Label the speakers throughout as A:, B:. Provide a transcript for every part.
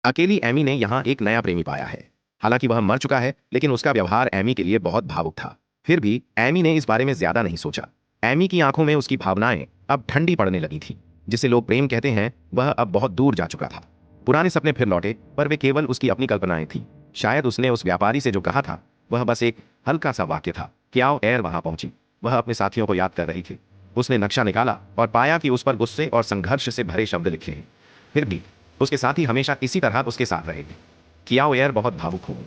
A: अकेली एमी ने यहाँ एक नया प्रेमी पाया है। हालांकि वह मर चुका है, लेकिन उसका व्यवहार एमी के लिए बहुत भावुक था। फिर भी एमी ने इस बारे में ज्यादा नहीं सोचा। एमी की आंखों में उसकी भावनाएं अब ठंडी पड़ने लगी थी। जिसे लोग प्रेम कहते हैं, वह अब बहुत दूर जा चुका था। पुराने सपने फिर लौटे, पर वे केवल उसकी अपनी कल्पनाएं थी। शायद उसने उस व्यापारी से जो कहा था वह बस एक हल्का सा वाक्य था। क्याओ एयर वहां पहुंची। वह अपने साथियों को याद कर रही थी। उसने नक्शा निकाला और पाया कि उस पर गुस्से और संघर्ष से भरे शब्द लिखे हैं। फिर भी उसके साथी हमेशा इसी तरह उसके साथ रहेंगे। कियाओ एयर बहुत भावुक हो गई।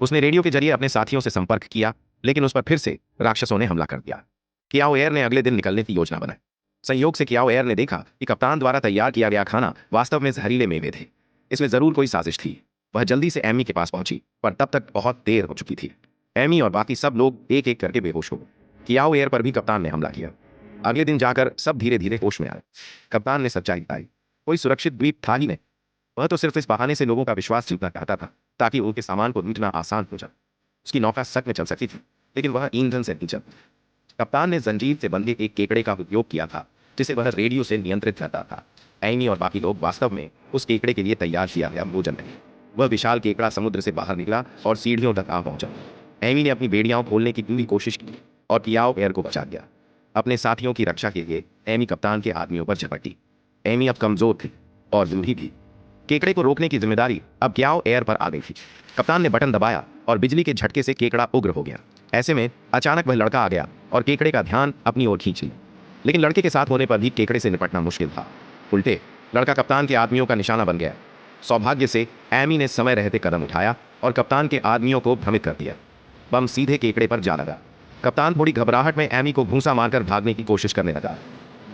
A: उसने रेडियो के जरिए अपने साथियों से संपर्क किया, लेकिन उस पर फिर से राक्षसों ने हमला कर दिया। कियाओ एयर ने अगले दिन निकलने की योजना बनाई। संयोग से कियाओ एयर ने देखा कि कप्तान द्वारा तैयार किया गया खाना वास्तव में जहरीले मेवे थे। इसमें जरूर कोई साजिश थी। वह जल्दी से एमी के पास पहुंची, पर तब तक बहुत देर हो चुकी थी। एमी और बाकी सब लोग एक एक करके बेहोश हो गए। कियाओ एयर पर भी कप्तान ने हमला किया। अगले दिन जाकर सब धीरे धीरे होश में आए। कप्तान ने सच्चाई बताई। कोई सुरक्षित द्वीप था ही नहीं। वह तो सिर्फ इस बहाने से लोगों का विश्वास जीतना चाहता था, ताकि उनके सामान को लूटना आसान हो जाए। उसकी नौका सच में चल सकती थी, लेकिन वह ईंधन से नहीं चलती। कप्तान ने जंजीर से बंधे एक केकड़े का उपयोग किया था, जिसे वह रेडियो से नियंत्रित करता था। एमी और बाकी लोग वास्तव में उस केकड़े के लिए तैयार किया गया भोजन नहीं। वह विशाल केकड़ा समुद्र से बाहर निकला और सीढ़ियों तक आ पहुंचा। एमी ने अपनी बेड़ियां खोलने की पूरी कोशिश की और कियाओ एयर को बचा दिया। अपने साथियों की रक्षा के लिए एमी कप्तान के आदमियों पर झपटी। एमी अब कमजोर थी और बूढ़ी भी। केकड़े को रोकने की जिम्मेदारी अब कियाओ एयर पर आ गई थी। कप्तान ने बटन दबाया और बिजली के झटके से केकड़ा उग्र हो गया। ऐसे में अचानक वह लड़का आ गया और केकड़े का ध्यान अपनी ओर खींच लिया। लेकिन लड़के के साथ होने पर भी केकड़े से निपटना मुश्किल था। उल्टे लड़का कप्तान के आदमियों का निशाना बन गया। सौभाग्य से एमी ने समय रहते कदम उठाया और कप्तान के आदमियों को भ्रमित कर दिया। बम सीधे केकड़े पर जा लगा। कप्तान थोड़ी घबराहट में एमी को घूंसा मारकर भागने की कोशिश करने लगा।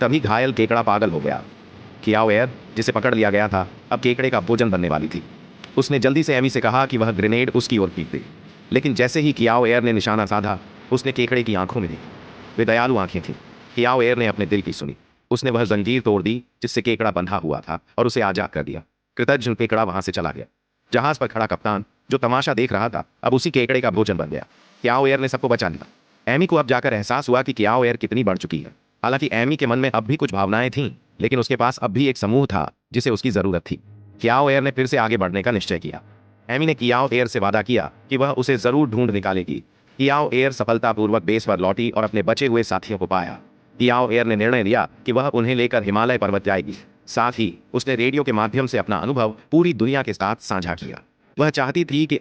A: तभी घायल केकड़ा पागल हो गया। कियाओ एयर, जिसे पकड़ लिया गया था, अब केकड़े का भोजन बनने वाली थी। उसने जल्दी से एमी से कहा कि वह ग्रेनेड उसकी ओर फेंक दे। लेकिन जैसे ही कियाओ एयर ने निशाना साधा, उसने केकड़े की आंखों में देखी। वे दयालु आंखें थीं। कियाओ एयर ने अपने दिल की सुनी। उसने वह जंजीर तोड़ दी जिससे केकड़ा बंधा हुआ था और उसे आजाद कर दिया। कृतज्ञ केकड़ा वहां से चला गया। जहाज पर खड़ा कप्तान, जो तमाशा देख रहा था, अब उसी केकड़े का भोजन बन गया। कियाओ एयर ने सबको बचा लिया। एमी को अब जाकर एहसास हुआ कि कियाओ एयर कितनी बढ़ चुकी है। हालांकि एमी के मन में अब भी कुछ भावनाएं थीं, लेकिन उसके पास अब भी एक समूह था जिसे उसकी जरूरत थी। कियाओ एयर ने फिर से आगे बढ़ने का निश्चय किया। एमी ने कियाओ एयर से वादा किया कि वह उसे जरूर ढूंढ निकालेगी। कियाओ एयर सफलतापूर्वक बेस पर लौटी और अपने बचे हुए साथियों को पाया। कियाओ एयर ने निर्णय लिया कि वह उन्हें लेकर हिमालय पर्वत जाएगी। साथ ही उसने रेडियो के माध्यम से अपना अनुभव पूरी दुनिया के साथ साझा किया। वह चाहती थी कि